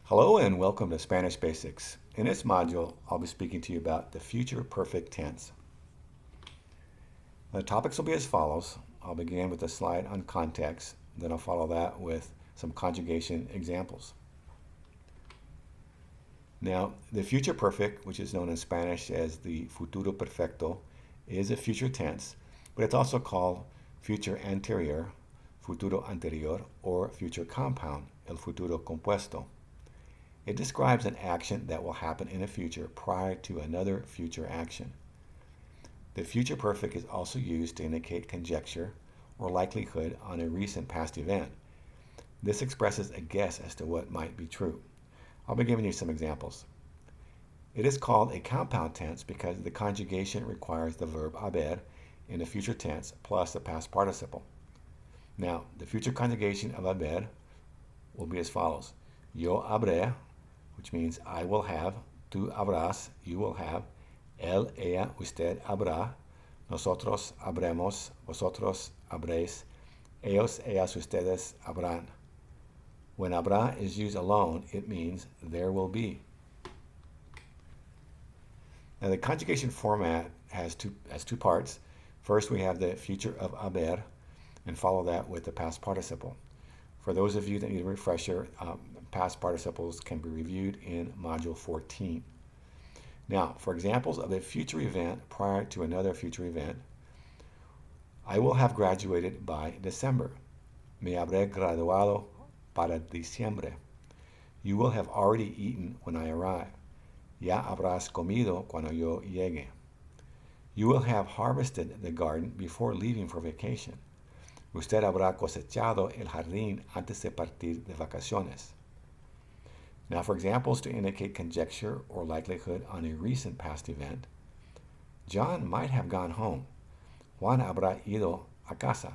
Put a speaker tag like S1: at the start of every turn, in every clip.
S1: Hello and welcome to Spanish Basics. In this module, I'll be speaking to you about the future perfect tense. The topics will be as follows. I'll begin with a slide on context, then I'll follow that with some conjugation examples. Now, the future perfect, which is known in Spanish as the futuro perfecto, is a future tense, but it's also called future anterior, futuro anterior, or future compound, el futuro compuesto. It describes an action that will happen in the future prior to another future action. The future perfect is also used to indicate conjecture or likelihood on a recent past event. This expresses a guess as to what might be true. I'll be giving you some examples. It is called a compound tense because the conjugation requires the verb haber in the future tense plus the past participle. Now, the future conjugation of haber will be as follows. Yo habré, which means I will have, tú habrás, you will have, él, ella, usted habrá, nosotros habremos, vosotros habréis, ellos, ellas, ustedes habrán. When habrá is used alone, it means there will be. Now the conjugation format has two parts. First, we have the future of haber, and follow that with the past participle. For those of you that need a refresher, past participles can be reviewed in Module 14. Now, for examples of a future event prior to another future event, I will have graduated by December. Me habré graduado para diciembre. You will have already eaten when I arrive. Ya habrás comido cuando yo llegue. You will have harvested the garden before leaving for vacation. Usted habrá cosechado el jardín antes de partir de vacaciones. Now, for examples to indicate conjecture or likelihood on a recent past event, John might have gone home. Juan habrá ido a casa.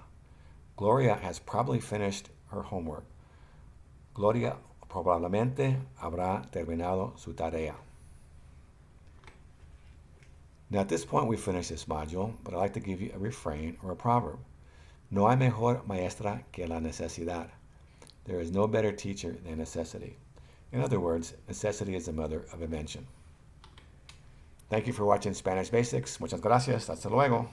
S1: Gloria has probably finished her homework. Gloria probablemente habrá terminado su tarea. Now, at this point, we finish this module, but I'd like to give you a refrain or a proverb. No hay mejor maestra que la necesidad. There is no better teacher than necessity. In other words, necessity is the mother of invention. Thank you for watching Spanish Basics. Muchas gracias. Hasta luego.